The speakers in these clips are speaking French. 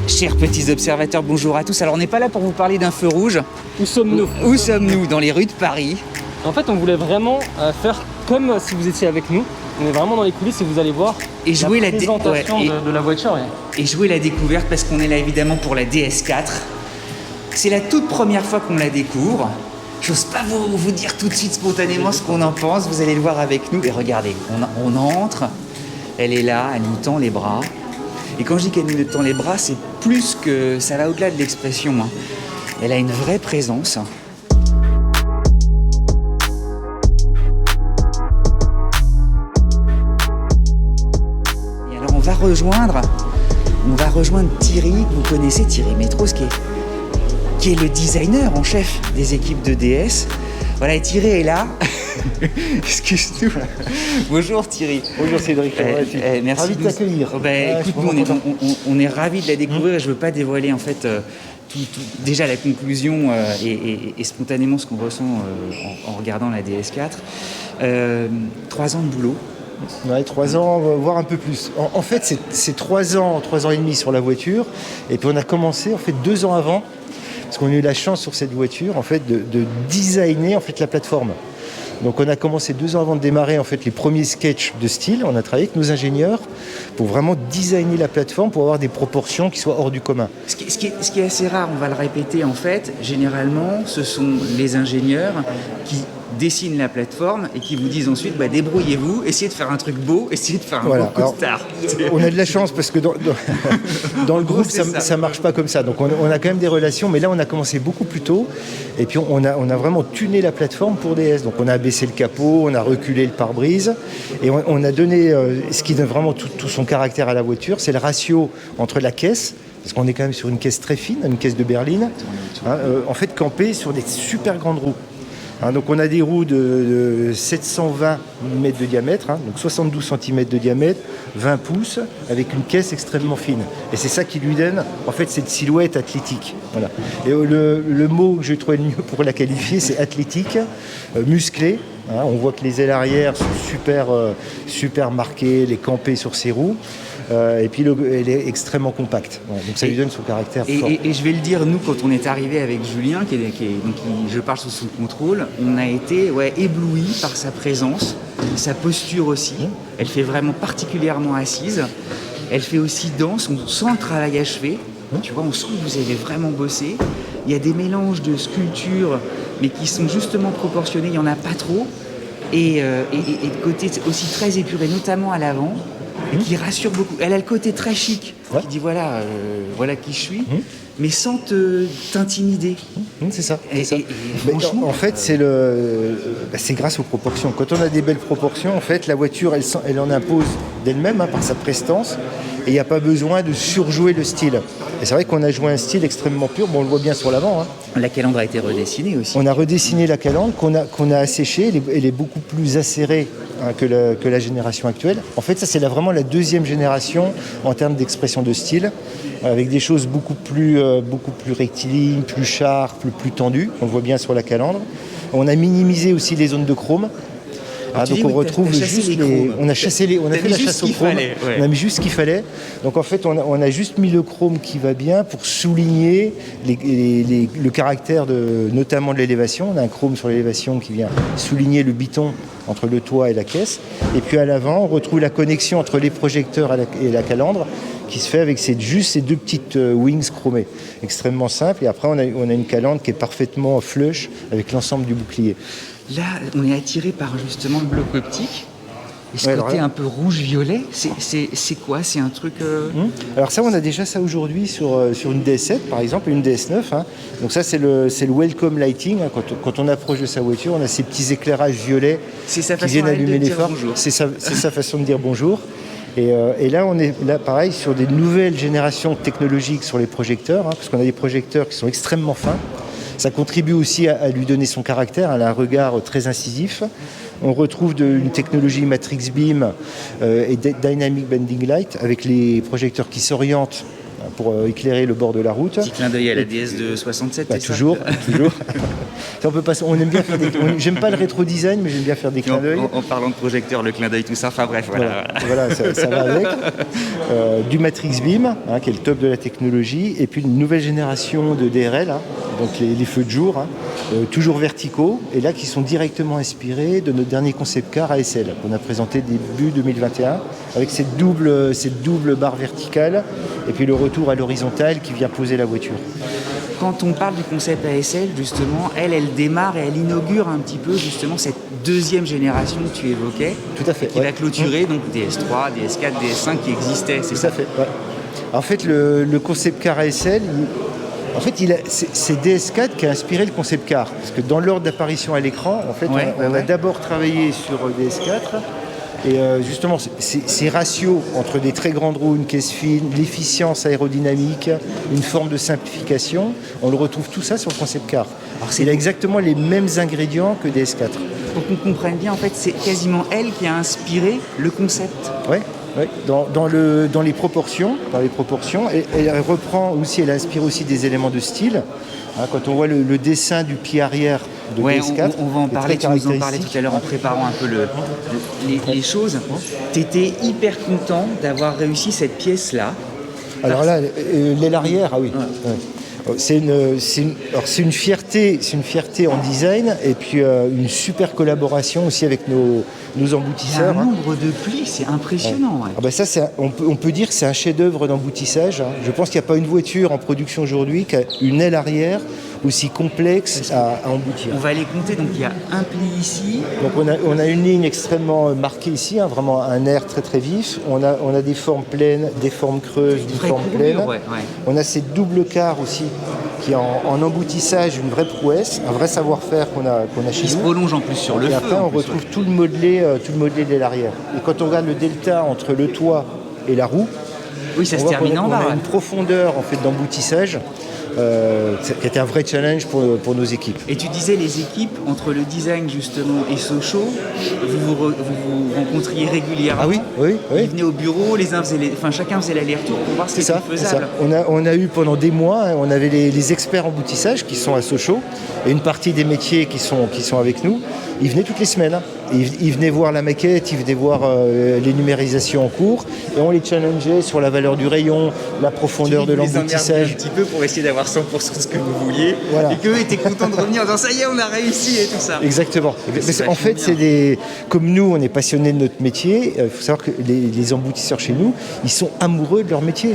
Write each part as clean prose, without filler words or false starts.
Chers petits observateurs, bonjour à tous. Alors on n'est pas là pour vous parler d'un feu rouge. Où sommes-nous? Où sommes-nous? Dans les rues de Paris. En fait, on voulait vraiment faire comme si vous étiez avec nous. On est vraiment dans les coulisses et vous allez voir Et jouer la présentation de la voiture. Et jouer la découverte parce qu'on est là évidemment pour la DS4. C'est la toute première fois qu'on la découvre. J'ose pas vous dire tout de suite spontanément ce qu'on en pense. Vous allez le voir avec nous. Et regardez, on entre. Elle est là, elle nous tend les bras. Et quand je dis qu'elle nous tend les bras, c'est plus que... ça va au-delà de l'expression. Hein. Elle a une vraie présence. Et alors on va rejoindre Thierry, que vous connaissez, Thierry Métros, qui est le designer en chef des équipes de DS. Voilà, et Thierry est là. Excuse-nous. Bonjour Thierry. Bonjour Cédric. Merci ravi de t'accueillir. Écoute, nous on est ravis de la découvrir et je ne veux pas dévoiler en fait déjà la conclusion et spontanément ce qu'on ressent en regardant la DS4. 3 ans de boulot. Ouais, 3 ans, voire un peu plus. En fait, c'est 3 ans et demi sur la voiture. Et puis on a commencé en fait 2 ans avant. Parce qu'on a eu la chance sur cette voiture en fait, de designer en fait, la plateforme. Donc on a commencé 2 ans avant de démarrer en fait, les premiers sketchs de style. On a travaillé avec nos ingénieurs pour vraiment designer la plateforme pour avoir des proportions qui soient hors du commun. Ce qui est assez rare, on va le répéter en fait, généralement ce sont les ingénieurs qui dessinent la plateforme et qui vous disent ensuite débrouillez-vous, essayez de faire un truc beau, essayez de faire un beau coup de star. On a de la chance parce que dans le groupe ça marche pas comme ça, donc on a quand même des relations, mais là on a commencé beaucoup plus tôt et puis on a vraiment tuné la plateforme pour DS, donc on a baissé le capot, on a reculé le pare-brise et on a donné ce qui donne vraiment tout son caractère à la voiture, c'est le ratio entre la caisse, parce qu'on est quand même sur une caisse très fine, une caisse de berline, en fait campée sur des super grandes roues. Donc on a des roues de 720 mm de diamètre, donc 72 cm de diamètre, 20 pouces, avec une caisse extrêmement fine. Et c'est ça qui lui donne en fait cette silhouette athlétique. Voilà. Et le mot que j'ai trouvé le mieux pour la qualifier, c'est athlétique, musclé. On voit que les ailes arrière sont super marquées, les campées sur ses roues. Et puis elle est extrêmement compacte, donc ça lui donne son caractère fort. Et je vais le dire, nous quand on est arrivé avec Julien, qui je parle sous son contrôle, on a été éblouis par sa présence, sa posture aussi. Elle fait vraiment particulièrement assise. Elle fait aussi dense, on sent le travail achevé. Tu vois, on sent que vous avez vraiment bossé. Il y a des mélanges de sculptures, mais qui sont justement proportionnés, il n'y en a pas trop. Et de côté aussi très épuré, notamment à l'avant. Et qui rassure beaucoup. Elle a le côté très chic, qui dit voilà qui je suis, mais sans t'intimider. C'est ça. Franchement, en fait, c'est grâce aux proportions. Quand on a des belles proportions, en fait, la voiture, elle en impose d'elle-même par sa prestance. Et il n'y a pas besoin de surjouer le style. Et c'est vrai qu'on a joué un style extrêmement pur, on le voit bien sur l'avant. La calandre a été redessinée aussi. On a redessiné la calandre qu'on a asséchée, elle est beaucoup plus acérée que la génération actuelle. En fait, ça c'est vraiment la deuxième génération en termes d'expression de style, avec des choses beaucoup plus rectilignes, plus sharp, plus tendues. On le voit bien sur la calandre. On a minimisé aussi les zones de chrome. Donc on retrouve juste on a fait la chasse au chrome, on a mis juste ce qu'il fallait. Donc en fait on a juste mis le chrome qui va bien pour souligner le caractère notamment de l'élévation. On a un chrome sur l'élévation qui vient souligner le biton entre le toit et la caisse. Et puis à l'avant on retrouve la connexion entre les projecteurs et la calandre qui se fait avec juste ces 2 petites wings chromées, extrêmement simple. Et après on a une calandre qui est parfaitement flush avec l'ensemble du bouclier. Là, on est attiré par justement le bloc optique. Et ce côté un peu rouge-violet, c'est quoi? C'est un truc... Alors ça, on a déjà ça aujourd'hui sur une DS7, par exemple, et une DS9. Donc ça, c'est le welcome lighting. Quand on approche de sa voiture, on a ces petits éclairages violets qui viennent allumer les phares. C'est sa façon de dire bonjour. Et là, on est pareil, sur des nouvelles générations technologiques sur les projecteurs, parce qu'on a des projecteurs qui sont extrêmement fins. Ça contribue aussi à lui donner son caractère, elle a un regard très incisif. On retrouve une technologie Matrix Beam et Dynamic Bending Light avec les projecteurs qui s'orientent pour éclairer le bord de la route. Petit clin d'œil à la DS de 67, toujours. Ça, on peut pas, on aime bien faire j'aime pas le rétro-design, mais j'aime bien faire des clins d'œil. En parlant de projecteur, le clin d'œil, tout ça, enfin bref, Voilà, ça va avec. Du Matrix Beam, qui est le top de la technologie, et puis une nouvelle génération de DRL, donc les feux de jour, toujours verticaux, et là qui sont directement inspirés de notre dernier concept car ASL, qu'on a présenté début 2021, avec cette double barre verticale, et puis le retour à l'horizontale qui vient poser la voiture. Quand on parle du concept ASL, justement, elle démarre et elle inaugure un petit peu justement cette deuxième génération que tu évoquais. Tout à fait. Qui va clôturer donc des S3, des S4, des S5 qui existaient, c'est ça? Tout à fait, ouais. En fait, le concept car ASL, c'est DS4 qui a inspiré le concept car. Parce que dans l'ordre d'apparition à l'écran, en fait, on a d'abord travaillé sur DS4. Et justement, ces ratios entre des très grandes roues, une caisse fine, l'efficience aérodynamique, une forme de simplification, on le retrouve tout ça sur le concept car. Alors il a exactement les mêmes ingrédients que DS4. Pour qu'on comprenne bien, en fait, c'est quasiment elle qui a inspiré le concept. Oui. Dans les proportions, elle reprend aussi, elle inspire aussi des éléments de style. Quand on voit le dessin du pied arrière de DS4, on va en parler, tu nous en parlais tout à l'heure en préparant un peu les choses. Tu étais hyper content d'avoir réussi cette pièce-là. Alors là, l'aile arrière, ah oui. Ouais. C'est une fierté en design et puis une super collaboration aussi avec nos emboutisseurs. Il y a un nombre de plis, c'est impressionnant. Ouais. Ah bah ça, on peut dire que c'est un chef-d'œuvre d'emboutissage. Je pense qu'il n'y a pas une voiture en production aujourd'hui qui a une aile arrière aussi complexe à emboutir. On va les compter, donc il y a un pli ici. Donc on a une ligne extrêmement marquée ici, vraiment un air très très vif. On a des formes pleines, des formes creuses, des formes pleines. Ouais. On a ces doubles quarts aussi, qui est en emboutissage une vraie prouesse, un vrai savoir-faire qu'on a chez nous. Qui se prolonge en plus sur le feu. Et après on retrouve tout le modelé de l'arrière. Et quand on regarde le delta entre le toit et la roue, oui, ça se termine en bas. On a une profondeur en fait d'emboutissage. Qui était un vrai challenge pour nos équipes. Et tu disais les équipes, entre le design justement et Sochaux, vous rencontriez régulièrement. Ah oui. Ils venaient au bureau, chacun faisait l'aller-retour pour voir ce qui était faisable. On a eu pendant des mois, on avait les experts emboutissage qui sont à Sochaux et une partie des métiers qui sont avec nous. Ils venaient toutes les semaines. Ils venaient voir la maquette, ils venaient voir les numérisations en cours et on les challengeait sur la valeur du rayon, la profondeur de l'emboutissage. Un petit peu pour essayer d'avoir 100% de ce que vous vouliez. Voilà. Et qu'eux étaient contents de revenir en disant ça y est, on a réussi et tout ça. Exactement. En fait, comme nous, on est passionnés de notre métier, il faut savoir que les emboutisseurs chez nous, ils sont amoureux de leur métier.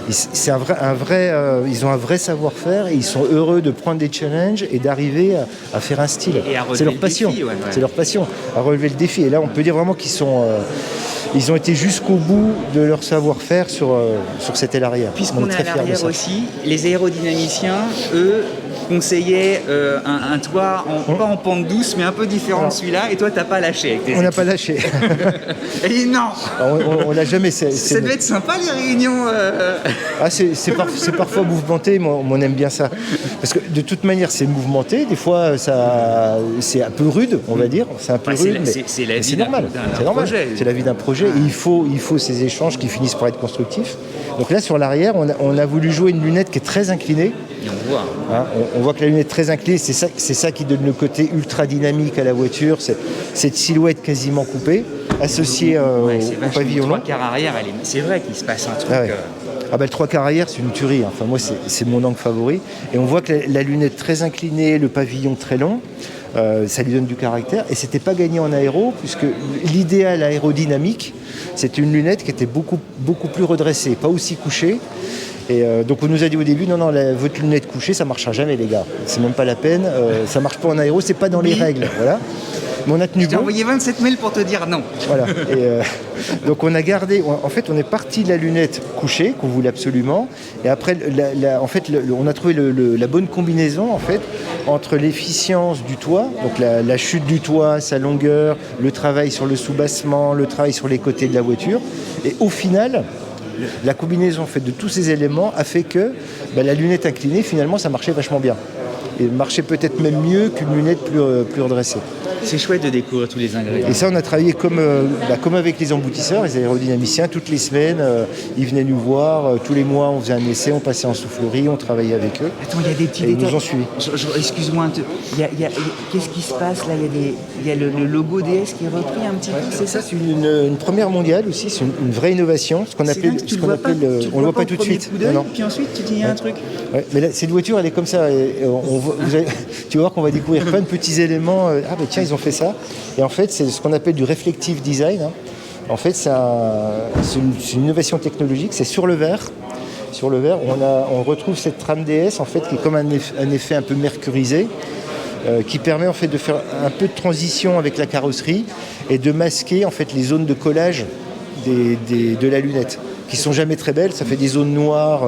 Ils ont un vrai savoir-faire et ils sont heureux de prendre des challenges et d'arriver à faire un style. C'est leur passion. C'est leur passion, à relever le défi. Et là, on peut dire vraiment qu'ils ont été jusqu'au bout de leur savoir-faire sur cette aile arrière. Puisqu'on est à l'arrière aussi, les aérodynamiciens, eux, conseillaient un toit pas en pente douce, mais un peu différent de celui-là, et toi, t'as pas lâché avec tes On n'a pas lâché. Et non. On l'a jamais. Ça devait être sympa, les réunions. C'est parfois mouvementé, mais on aime bien ça. Parce que de toute manière, c'est mouvementé. Des fois, c'est un peu rude, on va dire. C'est un peu rude, mais c'est normal. C'est normal. C'est la vie d'un projet. Et il faut ces échanges qui finissent par être constructifs. Donc là, sur l'arrière, on a voulu jouer une lunette qui est très inclinée. Et on voit. On voit que la lunette est très inclinée. C'est ça qui donne le côté ultra dynamique à la voiture. Cette silhouette quasiment coupée, associée au pavillon long. Le 3/4 arrière, c'est vrai qu'il se passe un truc. Le 3/4 arrière, c'est une tuerie. Enfin, moi, c'est mon angle favori. Et on voit que la lunette très inclinée, le pavillon très long, ça lui donne du caractère. Et c'était pas gagné en aéro, puisque l'idéal aérodynamique, c'était une lunette qui était beaucoup, beaucoup plus redressée, pas aussi couchée. Et donc on nous a dit au début, non, votre lunette couchée, ça marchera jamais, les gars. C'est même pas la peine. Ça marche pas en aéro, c'est pas dans les règles. Voilà. Mais on a tenu bon. J'ai envoyé 27 mails pour te dire non. Voilà. Et donc on a gardé. En fait, on est parti de la lunette couchée qu'on voulait absolument. Et après, on a trouvé la bonne combinaison en fait entre l'efficience du toit, donc la chute du toit, sa longueur, le travail sur le soubassement, le travail sur les côtés de la voiture. Et au final, la combinaison en fait, de tous ces éléments a fait que la lunette inclinée, finalement, ça marchait vachement bien. Et marchait peut-être même mieux qu'une lunette plus redressée. C'est chouette de découvrir tous les ingrédients. Et ça, on a travaillé comme avec les emboutisseurs, les aérodynamiciens. Toutes les semaines, ils venaient nous voir. Tous les mois, on faisait un essai, on passait en soufflerie, on travaillait avec eux. Attends, il y a des petits Et ils détails. nous ont suivis. Excuse-moi, qu'est-ce qui se passe là? Il y a le logo DS qui est repris un petit peu, c'est ça? C'est une première mondiale aussi, c'est une vraie innovation. On le voit pas tout de suite. Non. Puis ensuite, tu dis il y a un truc. Ouais, mais là, cette voiture, elle est comme ça. Tu vas voir qu'on va découvrir plein de petits éléments. Ah ben tiens, ils ont fait ça. Et en fait, c'est ce qu'on appelle du reflective design. Hein. En fait, c'est une innovation technologique. C'est sur le verre. Sur le verre, on retrouve cette trame DS en fait qui est comme un effet un peu mercurisé, qui permet en fait de faire un peu de transition avec la carrosserie et de masquer en fait les zones de collage de la lunette, qui sont jamais très belles. Ça fait des zones noires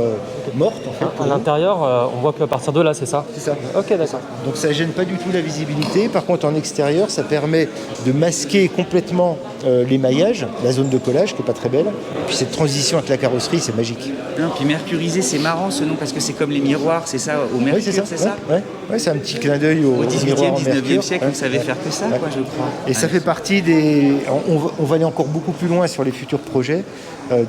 mortes en fait. À l'intérieur, on voit qu'à partir de là, c'est ça? C'est ça. Ok, d'accord. Donc ça gêne pas du tout la visibilité. Par contre, en extérieur, ça permet de masquer complètement l'émaillage, la zone de collage qui est pas très belle. Et puis cette transition avec la carrosserie, c'est magique. Non, puis mercurisé, c'est marrant ce nom parce que c'est comme les miroirs, c'est ça, au mercure, Oui, c'est ça? Ouais, c'est un petit clin d'œil au 18e, 19e siècle, on ouais. savait faire que ça, quoi, je crois. Et ça fait partie des... On va aller encore beaucoup plus loin sur les futurs projets,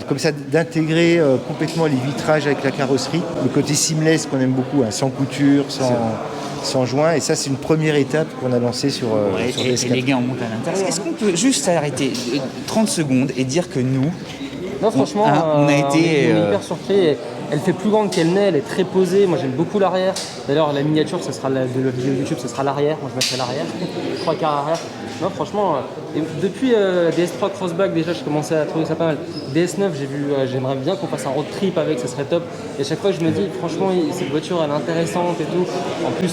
comme ça d'intégrer complètement les vitrages avec la carrosserie, le côté seamless qu'on aime beaucoup, hein, sans couture, sans joint, et ça c'est une première étape qu'on a lancée sur et les gars, on monte à l'intérieur. Est-ce qu'on peut juste s'arrêter 30 secondes et dire que nous, Non, franchement, on a été on est hyper surpris. Elle fait plus grande qu'elle n'est, elle est très posée. Moi, j'aime beaucoup l'arrière. D'ailleurs, la miniature, ça sera de la vidéo YouTube, ce sera l'arrière. Moi, je mettrai l'arrière. 3 quarts arrière. Non, franchement, depuis DS3 Crossback, déjà, je commençais à trouver ça pas mal. DS9, j'aimerais bien qu'on fasse un road trip avec, ça serait top. Et à chaque fois, je me dis, franchement, cette voiture, elle est intéressante et tout. En plus,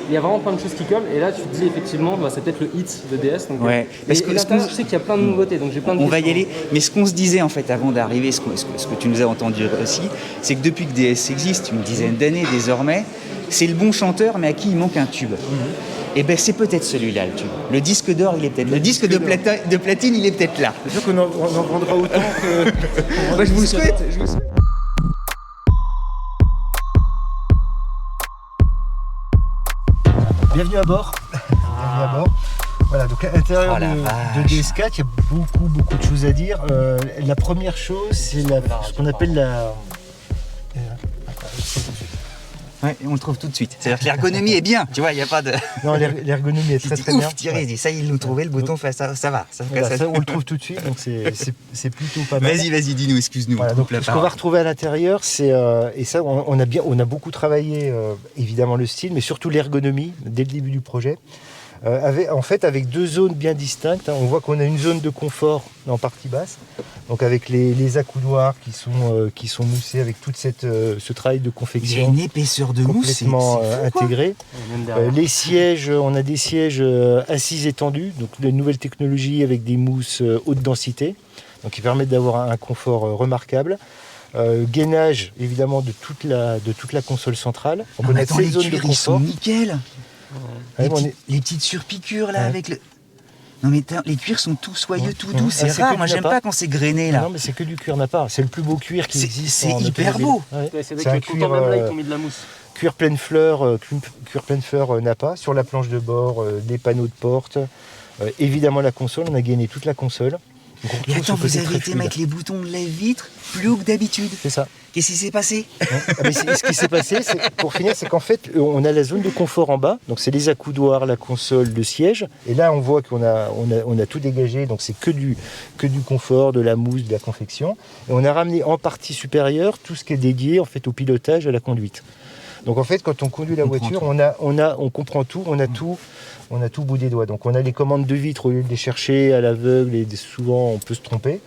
il y a vraiment plein de choses qui collent. Et là, tu te dis, effectivement, c'est peut-être le hit de DS. Donc, ouais. Parce que je sais qu'il y a plein de nouveautés, donc j'ai plein de questions. On va y aller. Mais ce qu'on se disait, en fait, avant d'arriver, ce que tu nous as entendu aussi, c'est que depuis que DS existe, une dizaine d'années désormais, c'est le bon chanteur, mais à qui il manque un tube. Et ben c'est peut-être celui-là le tube. Le disque d'or, il est peut-être. Le disque de platine, il est peut-être là. C'est sûr qu'on en vendra autant que. Moi, je vous le souhaite. Bienvenue à bord. Bienvenue à bord. Voilà, donc à l'intérieur de DS4, il y a beaucoup de choses à dire. La première chose, c'est ce qu'on appelle la. Ouais, on le trouve tout de suite. C'est-à-dire que l'ergonomie est bien, tu vois, il n'y a pas de... Non, l'ergonomie est très bien. Thierry, dit, ça, il nous trouvait le bouton, ça va. Voilà, ça, on le trouve tout de suite, donc c'est plutôt pas mal. Vas-y, dis-nous, excuse-nous. Voilà, donc, ce qu'on va retrouver à l'intérieur, c'est, et ça, on a beaucoup travaillé, évidemment, le style, mais surtout l'ergonomie, dès le début du projet. Avec 2 zones bien distinctes, hein. On voit qu'on a une zone de confort en partie basse, donc avec les accoudoirs qui sont moussés avec tout ce travail de confection. Il y a une épaisseur de mousse complètement intégrée. Les sièges, on a des sièges assises étendus, donc de nouvelles technologies avec des mousses haute densité, donc qui permettent d'avoir un confort remarquable. Gainage évidemment de toute la console centrale. Donc on a ces zones de confort. Ils sont nickel. Les petites surpiqûres là avec le... Non mais les cuirs sont tout soyeux, tout doux, c'est rare, moi j'aime pas quand c'est grainé là. Non mais c'est que du cuir Napa, c'est le plus beau cuir qui existe. C'est hyper beau. C'est un cuir, même là ils ont mis de la mousse. Cuir pleine fleur Napa, sur la planche de bord, des panneaux de porte, évidemment la console, on a gainé toute la console. Et attends, vous avez été mettre les boutons de lève-vitre plus haut que d'habitude. C'est ça. Qu'est-ce qui s'est passé? Ce qui s'est passé, pour finir, c'est qu'en fait, on a la zone de confort en bas. Donc c'est les accoudoirs, la console, le siège. Et là, on voit qu'on a tout dégagé. Donc c'est que du confort, de la mousse, de la confection. Et on a ramené en partie supérieure tout ce qui est dédié en fait au pilotage, à la conduite. Donc en fait, quand on conduit la voiture, on comprend tout, on a tout au bout des doigts. Donc on a les commandes de vitre, au lieu de les chercher à l'aveugle, et souvent on peut se tromper.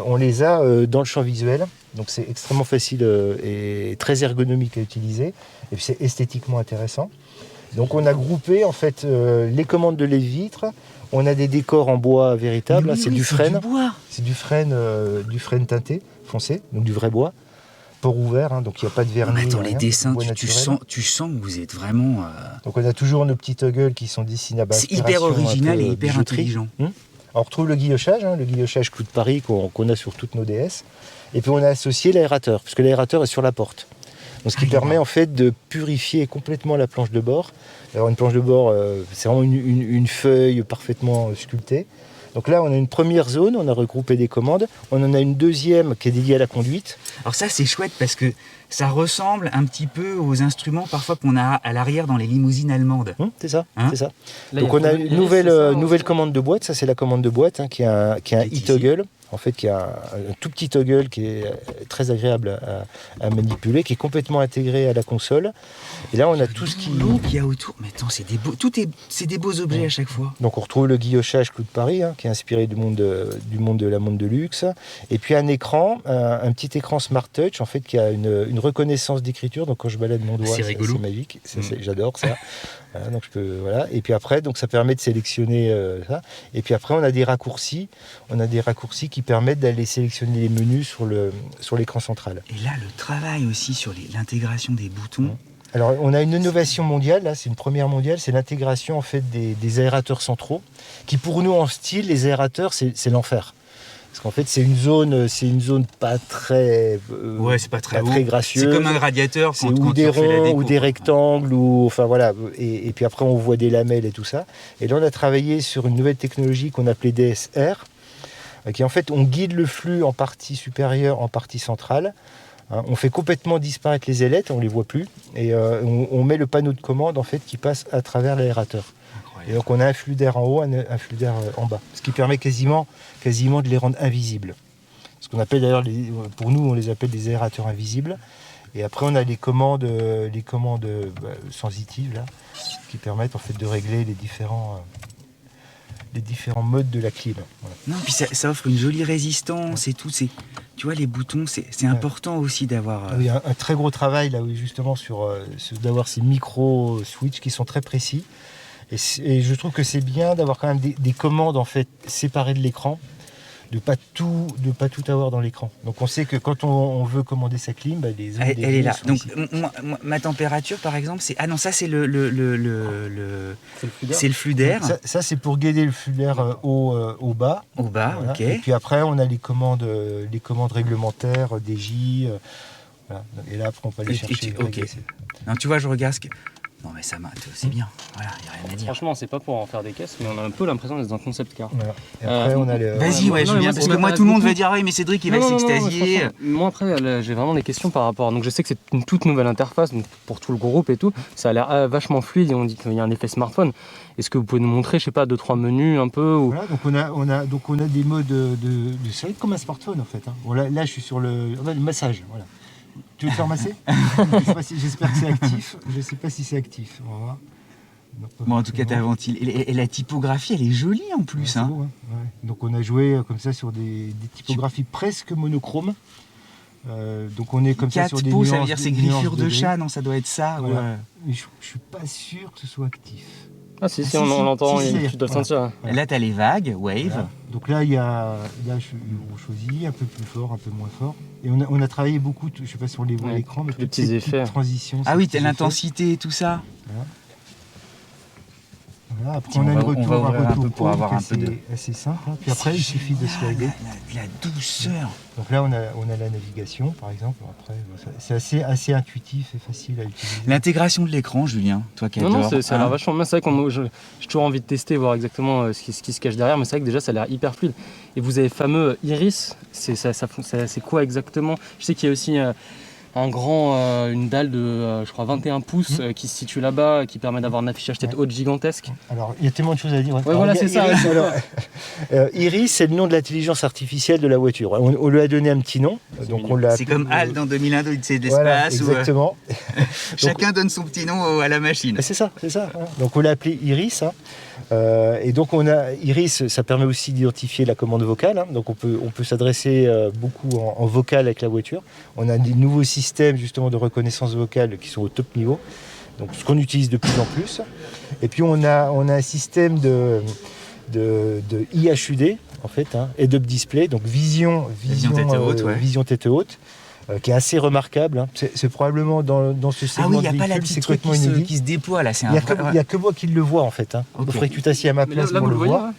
On les a dans le champ visuel. Donc c'est extrêmement facile et très ergonomique à utiliser. Et puis c'est esthétiquement intéressant. Donc on a groupé en fait les commandes de lève-vitre. On a des décors en bois véritable. C'est du frêne. C'est du frêne teinté, foncé, donc du vrai bois. Port ouvert, hein, donc il n'y a pas de vernis. Attends, les dessins, tu sens que vous êtes vraiment... Donc on a toujours nos petits toggles qui sont dessinés à base d'inspiration. C'est hyper original et hyper intelligent. On retrouve le guillochage, le guillochage Clou de Paris qu'on a sur toutes nos DS. Et puis on a associé l'aérateur, puisque l'aérateur est sur la porte. Donc, ce qui permet en fait de purifier complètement la planche de bord. Alors une planche de bord, c'est vraiment une feuille parfaitement sculptée. Donc là, on a une première zone, on a regroupé des commandes. On en a une deuxième qui est dédiée à la conduite. Alors ça, c'est chouette parce que ça ressemble un petit peu aux instruments parfois qu'on a à l'arrière dans les limousines allemandes. C'est ça, c'est ça. Là, donc on a une nouvelle commande de boîte. Ça, c'est la commande de boîte qui a un e-toggle. En fait, qui a un tout petit toggle qui est très agréable à manipuler, qui est complètement intégré à la console. Et là, on a tout ce qui... qu'il y a autour. Mais attends, c'est des beaux objets à chaque fois. Donc on retrouve le guillochage Clou de Paris, qui est inspiré du monde de la montre de luxe. Et puis un écran, un petit écran Smart Touch, en fait, qui a une reconnaissance d'écriture. Donc quand je balade mon doigt, c'est magique. J'adore ça. Voilà, donc voilà. Et puis après, donc ça permet de sélectionner ça. Et puis après, on a des raccourcis. On a des raccourcis qui permettent d'aller sélectionner les menus sur l'écran central. Et là, le travail aussi sur l'intégration des boutons. Alors, on a une innovation mondiale, là, c'est une première mondiale, c'est l'intégration en fait des aérateurs centraux, qui pour nous en style, les aérateurs, c'est l'enfer. Parce qu'en fait, c'est une zone pas très, c'est pas très gracieuse. C'est comme un radiateur quand ou des ronds, ou des rectangles, enfin voilà. Et puis après, on voit des lamelles et tout ça. Et là, on a travaillé sur une nouvelle technologie qu'on appelait DSR, qui en fait, on guide le flux en partie supérieure, en partie centrale. On fait complètement disparaître les ailettes, on les voit plus, et on met le panneau de commande en fait qui passe à travers l'aérateur. Et donc on a un flux d'air en haut, un flux d'air en bas, ce qui permet quasiment de les rendre invisibles. Ce qu'on appelle d'ailleurs, pour nous, on les appelle des aérateurs invisibles. Et après on a les commandes sensitives là, qui permettent en fait de régler les différents modes de la clim. Voilà. Non, puis ça offre une jolie résistance et tout. Tu vois, les boutons, c'est important aussi d'avoir... Oui, un très gros travail là, oui, justement d'avoir ces micro-switches qui sont très précis. Et je trouve que c'est bien d'avoir quand même des commandes en fait séparées de l'écran, de pas tout avoir dans l'écran. Donc on sait que quand on veut commander sa clim, les zones elle est là. Donc ici. ma température par exemple, c'est ça c'est c'est le flux d'air. Ça c'est pour guider le flux d'air au bas. Au bas, voilà. ok. Et puis après on a les commandes réglementaires, DJ. Voilà. Et là après on peut aller chercher. Ok. Non, tu vois, je regarde ce que... Non mais ça c'est bien, voilà, il n'y a rien à dire. Franchement, c'est pas pour en faire des caisses, mais on a un peu l'impression d'être dans un concept car. Voilà. Et après, on a les... Vas-y, Julien, parce que moi tout le monde va dire oui, mais Cédric il va s'extasier. Moi après, j'ai vraiment des questions par rapport. Donc je sais que c'est une toute nouvelle interface donc, pour tout le groupe et tout. Ça a l'air vachement fluide et on dit qu'il y a un effet smartphone. Est-ce que vous pouvez nous montrer, je sais pas, 2-3 menus un peu ou... Voilà, donc on a des modes de c'est comme un smartphone en fait. Là, je suis sur le massage. Voilà. Tu veux te faire masser? J'espère que c'est actif. Je ne sais pas si c'est actif. On va voir. Bon, en tout cas, tu as ventilé. Et la typographie, elle est jolie en plus. Beau, hein. Ouais. Donc, on a joué comme ça sur des typographies presque monochromes. Donc, on est comme ça sur des nuances. Ça veut dire c'est griffure de chat, non? Ça doit être ça. Voilà. Ouais. Mais je ne suis pas sûr que ce soit actif. Ah si, on l'entend, tu dois le sentir. Voilà. Là, tu as les vagues, wave. Voilà. Donc là, on choisit un peu plus fort, un peu moins fort. Et on a travaillé beaucoup, je ne sais pas si on les voit à l'écran, mais les petits effets. Transitions. Ah oui, l'intensité et tout ça. Voilà. Voilà, après, on a un retour pour avoir un peu de... assez simple. Hein. Puis après, il suffit de slider. La douceur. Donc là, on a la navigation, par exemple. Après, c'est assez intuitif et facile à utiliser. L'intégration de l'écran, Julien, toi qui adore. Non, ça a l'air vachement bien. C'est vrai que j'ai toujours envie de tester, voir exactement ce qui se cache derrière. Mais c'est vrai que déjà, ça a l'air hyper fluide. Et vous avez le fameux Iris. C'est quoi exactement? Je sais qu'il y a aussi... une dalle de, je crois, 21 pouces qui se situe là-bas, qui permet d'avoir un affichage tête haute gigantesque. Alors, il y a tellement de choses à dire. Ouais, voilà, c'est ça. Iris, c'est le nom de l'intelligence artificielle de la voiture. On lui a donné un petit nom. C'est comme HAL dans 2001 d'Odyssée de l'espace. Voilà, exactement. Chacun donne son petit nom à la machine. C'est ça. Donc, on l'a appelé Iris. Et donc, Iris, ça permet aussi d'identifier la commande vocale. Donc, on peut s'adresser beaucoup en vocal avec la voiture. On a des nouveaux systèmes justement de reconnaissance vocale qui sont au top niveau, donc ce qu'on utilise de plus en plus. Et puis on a un système de IHUD en fait, Head-Up Display, donc vision tête haute, qui est assez remarquable. C'est probablement dans ce segment de véhicule, c'est complètement inédit. Qui se déploie là. Il n'y a que moi qui le vois en fait. Il faudrait que tu t'assieds à ma place pour le voir.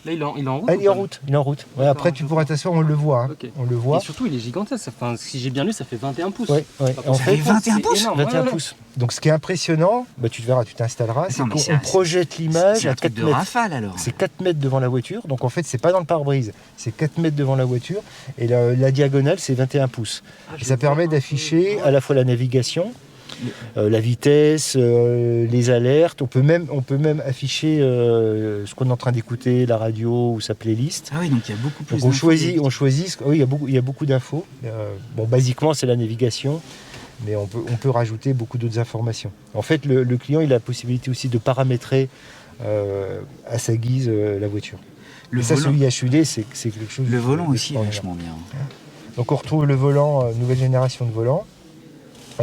Là, il est en route. Ah, il est en route. Il est en route. Ouais, après, tu pourras t'asseoir, on le voit. Hein. Okay. On le voit. Et surtout, il est gigantesque. Enfin, si j'ai bien lu, ça fait 21 pouces. Ouais. En fait, 21 pouces. Énorme. 21 pouces. Donc, ce qui est impressionnant, tu te verras, tu t'installeras, c'est qu'on projette l'image à 4 de mètres. rafale, alors. C'est 4 mètres devant la voiture. Donc, en fait, c'est pas dans le pare-brise. C'est 4 mètres devant la voiture. Et la diagonale, c'est 21 pouces. Et ça permet d'afficher à la fois la navigation, la vitesse, les alertes. On peut même afficher ce qu'on est en train d'écouter, la radio ou sa playlist. Ah oui, donc il y a beaucoup plus d'infos. On choisit. Oui, il y a beaucoup d'infos. Basiquement, c'est la navigation, mais on peut rajouter beaucoup d'autres informations. En fait, le client, il a la possibilité aussi de paramétrer à sa guise la voiture. Celui HUD, c'est quelque chose. Le volant aussi est vachement bien. Donc on retrouve le volant, nouvelle génération de volant,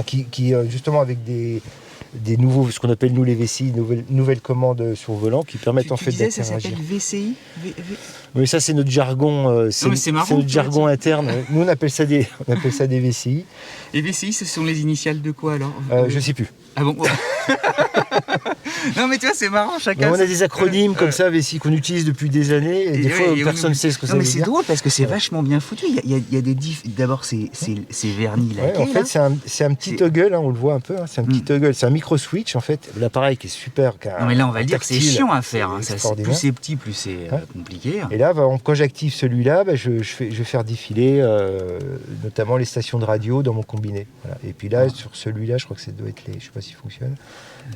qui justement avec des nouveaux, ce qu'on appelle nous les VCI, nouvelles commandes sur volant qui permettent en fait d'interagir. Ça s'appelle VCI Oui, ça c'est notre jargon, c'est notre jargon interne. Nous on appelle ça des VCI. Et VCI, ce sont les initiales de quoi alors Je sais plus. Ah bon. Non mais tu vois, c'est marrant, chacun. On a des acronymes comme ça, VCI, qu'on utilise depuis des années, et des fois personne ne sait ce que ça veut dire. Non mais c'est drôle parce que c'est vachement bien foutu. Il y a des diffs. D'abord c'est vernis là. En fait c'est un petit toggle, on le voit un peu. C'est un petit toggle, c'est un micro switch en fait. L'appareil qui est super. Non mais là on va le dire, c'est chiant à faire. Plus c'est petit, plus c'est compliqué. Et là, quand j'active celui-là, je vais faire défiler notamment les stations de radio dans mon combiné. Voilà. Et puis là, sur celui-là, je crois que ça doit être je sais pas s'il fonctionne,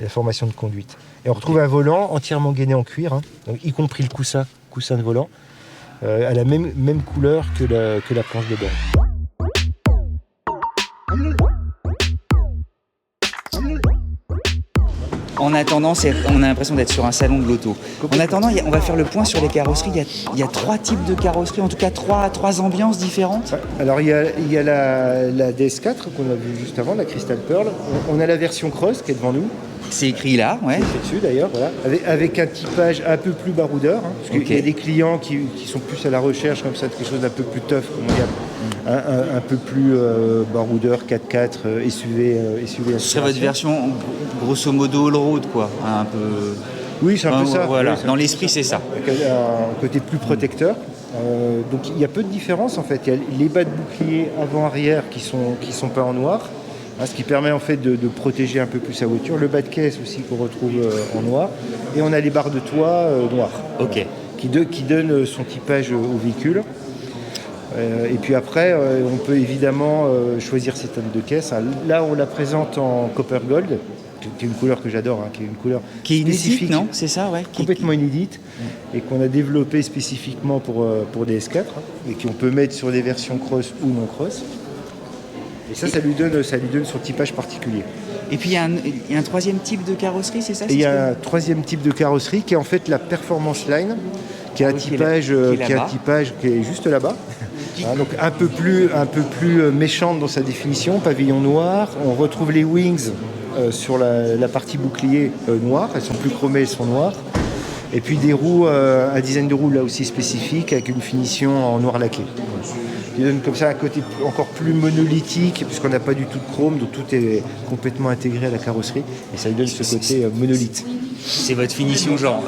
la formation de conduite. Et on retrouve un volant entièrement gainé en cuir, donc y compris le coussin de volant, à la même couleur que la planche de bord. En attendant, on a l'impression d'être sur un salon de l'auto. En attendant, on va faire le point sur les carrosseries. Il y a 3 types de carrosseries, en tout cas 3 ambiances différentes. Ouais. Alors il y a la DS4 qu'on a vue juste avant, la Crystal Pearl. On a la version Cross qui est devant nous. C'est écrit là, ouais. C'est dessus d'ailleurs, voilà. Avec un typage un peu plus baroudeur. Parce qu'il y a des clients qui sont plus à la recherche comme ça, de quelque chose d'un peu plus tough, comme un peu plus baroudeur, 4x4, SUV. Ce serait votre version, grosso modo, all-road, quoi. Un peu... Oui, c'est un peu ça. Voilà, oui, dans l'esprit, c'est ça. Avec un côté plus protecteur. Donc il y a peu de différence en fait. Il y a les bas de bouclier avant-arrière qui sont peints en noir. Ce qui permet en fait de protéger un peu plus sa voiture. Le bas de caisse aussi qu'on retrouve en noir. Et on a les barres de toit noires. Ok. Qui donnent son typage au véhicule. Et puis après, on peut évidemment choisir ses tonnes de caisse. Là, on la présente en Copper Gold, qui est une couleur que j'adore, qui est une couleur qui est spécifique, inédite, non ? C'est ça, ouais. Complètement inédite, et qu'on a développée spécifiquement pour des S4, et qu'on peut mettre sur des versions cross ou non cross. Et ça lui donne son typage particulier. Et puis il y a un 3e type de carrosserie, c'est ça ? Et il y a un 3e type de carrosserie qui est en fait la Performance Line, qui a un typage qui est juste là-bas. Donc un peu plus méchante dans sa définition, pavillon noir. On retrouve les wings sur la partie bouclier noire, elles sont plus chromées, elles sont noires. Et puis des roues, un design de roues là aussi spécifique avec une finition en noir laqué. Qui donne comme ça un côté encore plus monolithique, puisqu'on n'a pas du tout de chrome, donc tout est complètement intégré à la carrosserie, et ça lui donne ce côté monolithe. C'est votre finition genre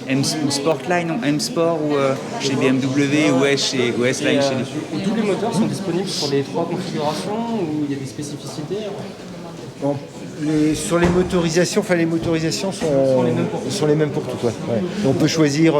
M Sportline, M Sport ou chez BMW ou S-Line chez les... Tous les moteurs sont disponibles sur les 3 configurations ou il y a des spécificités ? Sur les motorisations, les motorisations sont les mêmes pour tout. Ouais. On peut choisir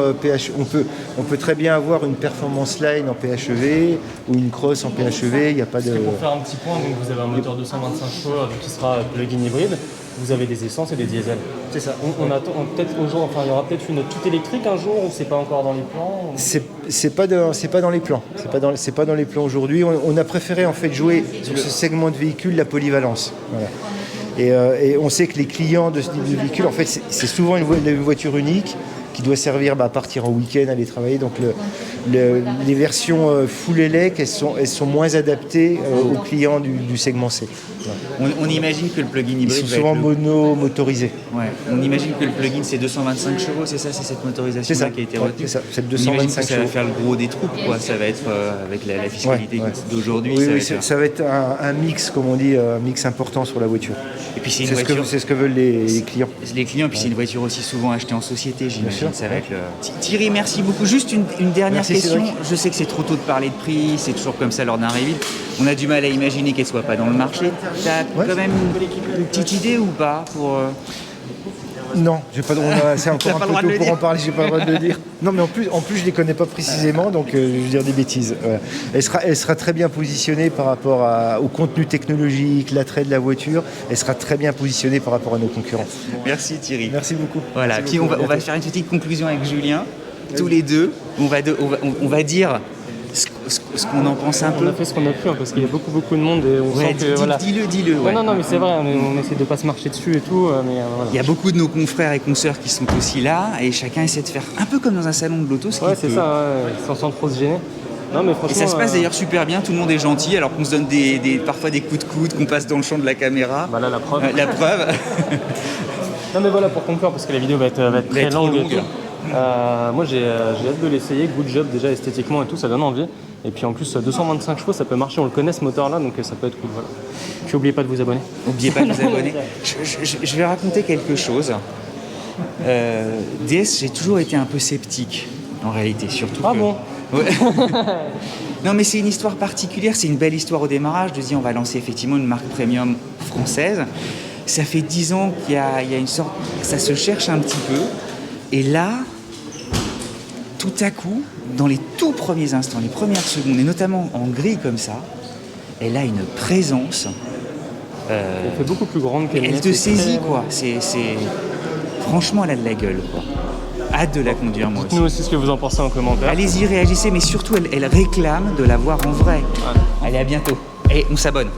on peut très bien avoir une Performance Line en PHEV ou une Cross en PHEV. Il y a pas de. Pour faire un petit point, donc vous avez un moteur 225 chevaux qui sera plug-in hybride. Vous avez des essences et des diesels. C'est ça. On attend peut-être il y aura peut-être une toute électrique un jour ou c'est pas encore dans les plans. C'est pas dans les plans. C'est pas dans les plans aujourd'hui. On a préféré en fait jouer sur ce segment de véhicule la polyvalence. Voilà. Et on sait que les clients de ce type de véhicule, en fait, c'est souvent une voiture unique qui doit servir à partir en week-end, aller travailler. Donc les versions full elec, elles sont moins adaptées aux clients du segment C. Ouais. On imagine que le plug-in hybride ils sont souvent motorisés. Ouais. On imagine que le plug-in c'est 225 chevaux, c'est ça, c'est cette motorisation qui a été retenue. C'est ça, c'est 225 chevaux. Ça va faire le gros des troupes, quoi. Ça va être avec la fiscalité d'aujourd'hui. Oui, ça va être un mix, comme on dit, un mix important sur la voiture. Et puis c'est une voiture. C'est ce que veulent les clients. Les clients, puis c'est une voiture aussi souvent achetée en société, j'imagine. sûr. Ça va être Thierry, merci beaucoup. Juste une dernière Merci, question. Cédric. Je sais que c'est trop tôt de parler de prix, c'est toujours comme ça lors d'un reveal. On a du mal à imaginer qu'elle soit pas dans le marché. T'as quand même une petite idée ou pas pour Non, j'ai pas c'est encore un peu tôt pour en parler, j'ai pas le droit de le dire. Non, mais en plus je les connais pas précisément, donc je vais dire des bêtises. Ouais. Elle sera très bien positionnée par rapport au contenu technologique, l'attrait de la voiture. Elle sera très bien positionnée par rapport à nos concurrents. Merci Thierry. Merci beaucoup. Voilà. Merci Puis beaucoup. on va faire une petite conclusion avec Julien, tous les deux. On va dire ce qu'on en pense un On peu. a fait ce qu'on a pu, parce qu'il y a beaucoup de monde et on sent que voilà. Dis-le. Ouais. Non, mais c'est vrai, on essaie de pas se marcher dessus et tout, mais voilà. Il y a beaucoup de nos confrères et consoeurs qui sont aussi là et chacun essaie de faire un peu comme dans un salon de l'auto. Ouais, c'est ça, sans trop se gêner. Non, mais franchement, Et ça se passe d'ailleurs super bien, tout le monde est gentil alors qu'on se donne parfois des coups de coude, qu'on passe dans le champ de la caméra. Voilà la preuve. La preuve. Non mais voilà, pour conclure, parce que la vidéo va être très trop longue. longue. Et tout. Moi j'ai hâte de l'essayer, good job déjà esthétiquement et tout, ça donne envie. Et puis en plus 225 chevaux, ça peut marcher, on le connaît ce moteur là, donc ça peut être cool. Voilà. Puis n'oubliez pas de vous abonner. N'oubliez pas de vous abonner. Je vais raconter quelque chose. DS, j'ai toujours été un peu sceptique en réalité, surtout. Ah bon? Ouais. Non mais c'est une histoire particulière, c'est une belle histoire au démarrage de dire on va lancer effectivement une marque premium française. Ça fait 10 ans qu'il y a une sorte, ça se cherche un petit peu. Et là, tout à coup, dans les tout premiers instants, les premières secondes, et notamment en gris comme ça, elle a une présence. Elle fait beaucoup plus grande qu'elle Elle te saisit quoi. Franchement, elle a de la gueule quoi. Hâte de la conduire moi aussi. Dites-nous aussi ce que vous en pensez en commentaire. Allez-y, réagissez, mais surtout elle réclame de la voir en vrai. Allez, à bientôt. Et on s'abonne.